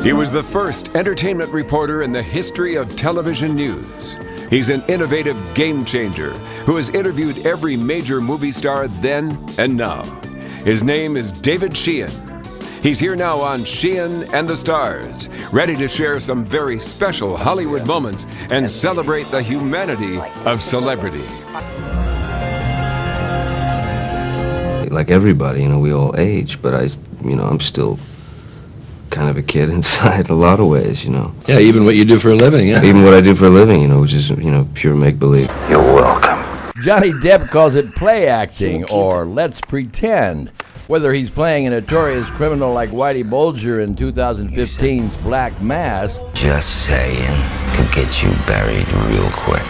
He was the first entertainment reporter in the history of television news. He's an innovative game changer who has interviewed every major movie star then and now. His name is David Sheehan. He's here now on Sheehan and the Stars, ready to share some very special Hollywood moments and celebrate the humanity of celebrity. Like everybody, we all age, but I'm still kind of a kid inside in a lot of ways, Yeah, even what you do for a living, yeah. Even what I do for a living, which is, pure make-believe. You're welcome. Johnny Depp calls it play acting, or let's pretend. Whether he's playing a notorious criminal like Whitey Bulger in 2015's Black Mass, Just saying, could get you buried real quick.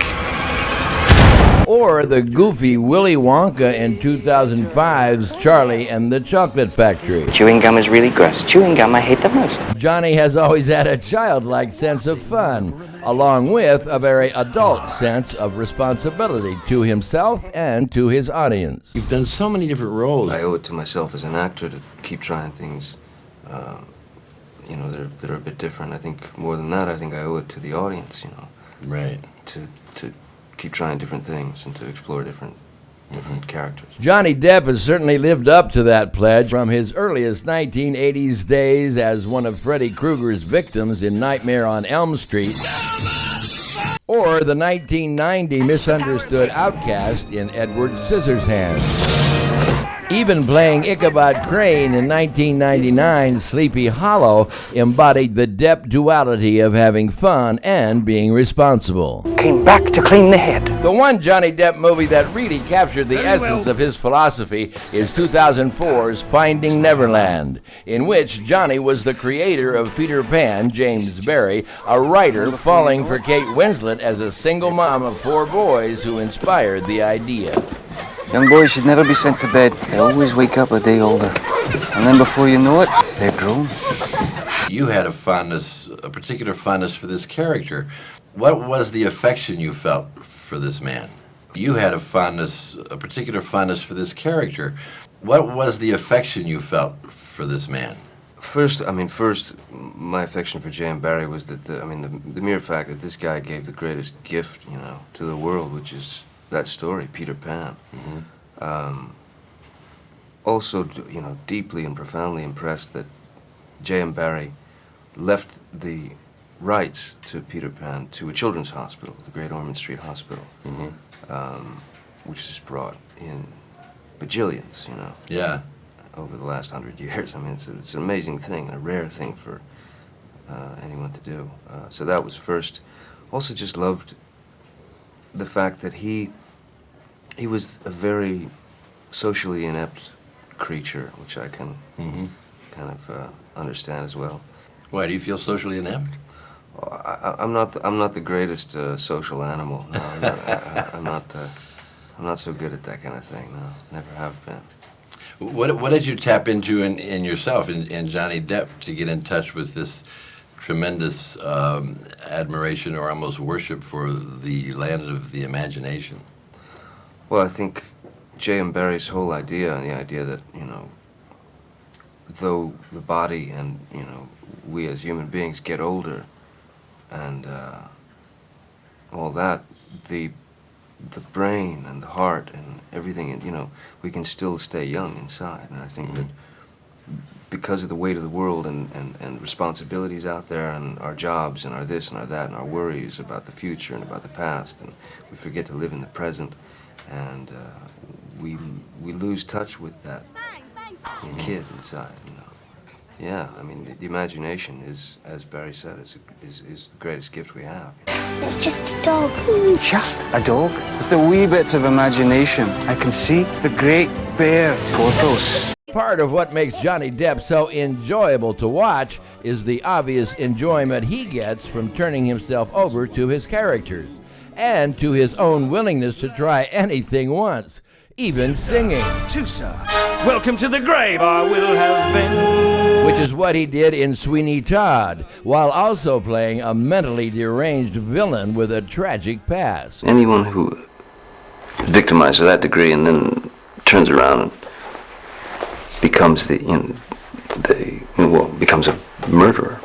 or the goofy Willy Wonka in 2005's Charlie and the Chocolate Factory. Chewing gum is really gross. Chewing gum I hate the most. Johnny has always had a childlike sense of fun, along with a very adult sense of responsibility to himself and to his audience. You've done so many different roles. I owe it to myself as an actor to keep trying things, that are a bit different. I think more than that, I think I owe it to the audience, Right. to keep trying different things and to explore different characters. Johnny Depp has certainly lived up to that pledge from his earliest 1980s days as one of Freddy Krueger's victims in Nightmare on Elm Street, or the 1990 misunderstood outcast in Edward Scissorhands. Even playing Ichabod Crane in 1999's Sleepy Hollow embodied the Depp duality of having fun and being responsible. Came back to clean the head. The one Johnny Depp movie that really captured the essence of his philosophy is 2004's Finding Neverland, in which Johnny was the creator of Peter Pan, James Barrie, a writer falling for Kate Winslet as a single mom of 4 boys who inspired the idea. Young boys should never be sent to bed. They always wake up a day older. And then before you know it, they're grown. You had a particular fondness for this character. What was the affection you felt for this man? You had a particular fondness for this character. What was the affection you felt for this man? First, my affection for J.M. Barrie was that, the mere fact that this guy gave the greatest gift, to the world, which is that story, Peter Pan. Mm-hmm. Also, deeply and profoundly impressed that J.M. Barrie left the rights to Peter Pan to a children's hospital, the Great Ormond Street Hospital, which has brought in bajillions, Yeah. over the last 100 years. It's an amazing thing, and a rare thing for anyone to do. So that was first. Also just loved the fact that he was a very socially inept creature, which I can kind of understand as well. Why, do you feel socially inept? I'm not the greatest social animal. No, I'm not so good at that kind of thing. No, never have been. What did you tap into in yourself, in Johnny Depp, to get in touch with this tremendous admiration or almost worship for the land of the imagination? Well, I think J.M. Barrie's whole idea, the idea that, though the body and, we as human beings get older and all that, the brain and the heart and everything, we can still stay young inside. And I think that because of the weight of the world and responsibilities out there and our jobs and our this and our that and our worries about the future and about the past, and we forget to live in the present, and we lose touch with that kid inside, Yeah, the imagination is, as Barrie said, is the greatest gift we have. It's just a dog. Just a dog? With the wee bits of imagination, I can see the great bear Porthos. Part of what makes Johnny Depp so enjoyable to watch is the obvious enjoyment he gets from turning himself over to his characters, and to his own willingness to try anything once, even singing. Tusa, welcome to the grave I will have been. Which is what he did in Sweeney Todd, while also playing a mentally deranged villain with a tragic past. Anyone who is victimized to that degree and then turns around and becomes becomes a murderer,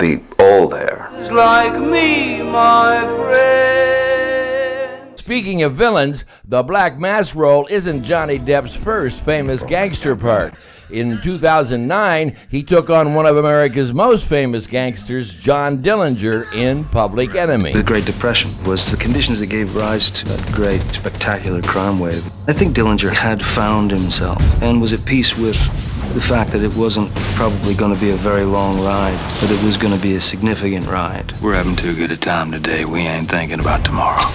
be all there. It's like me, my friend. Speaking of villains, the Black Mass role isn't Johnny Depp's first famous gangster part. In 2009, he took on one of America's most famous gangsters, John Dillinger, in Public Enemy. The Great Depression was the conditions that gave rise to that great, spectacular crime wave. I think Dillinger had found himself and was at peace with the fact that it wasn't probably going to be a very long ride, but it was going to be a significant ride. We're having too good a time today. We ain't thinking about tomorrow.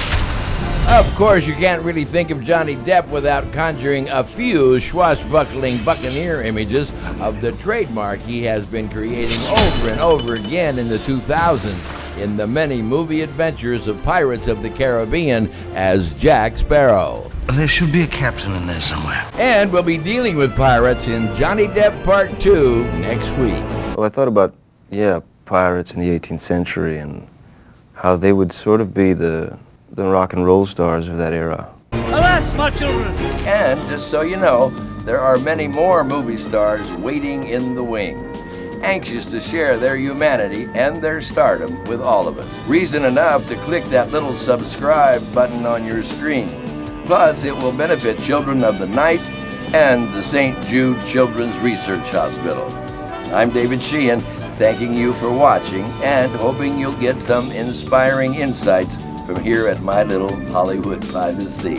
Of course, you can't really think of Johnny Depp without conjuring a few swashbuckling buccaneer images of the trademark he has been creating over and over again in the 2000s in the many movie adventures of Pirates of the Caribbean as Jack Sparrow. There should be a captain in there somewhere. And we'll be dealing with pirates in Johnny Depp Part 2 next week. Well, I thought about, pirates in the 18th century and how they would sort of be the rock and roll stars of that era. Alas, my children! And just so you know, there are many more movie stars waiting in the wings, anxious to share their humanity and their stardom with all of us. Reason enough to click that little subscribe button on your screen. Plus, it will benefit Children of the Night and the St. Jude Children's Research Hospital. I'm David Sheehan, thanking you for watching and hoping you'll get some inspiring insights from here at my little Hollywood by the Sea.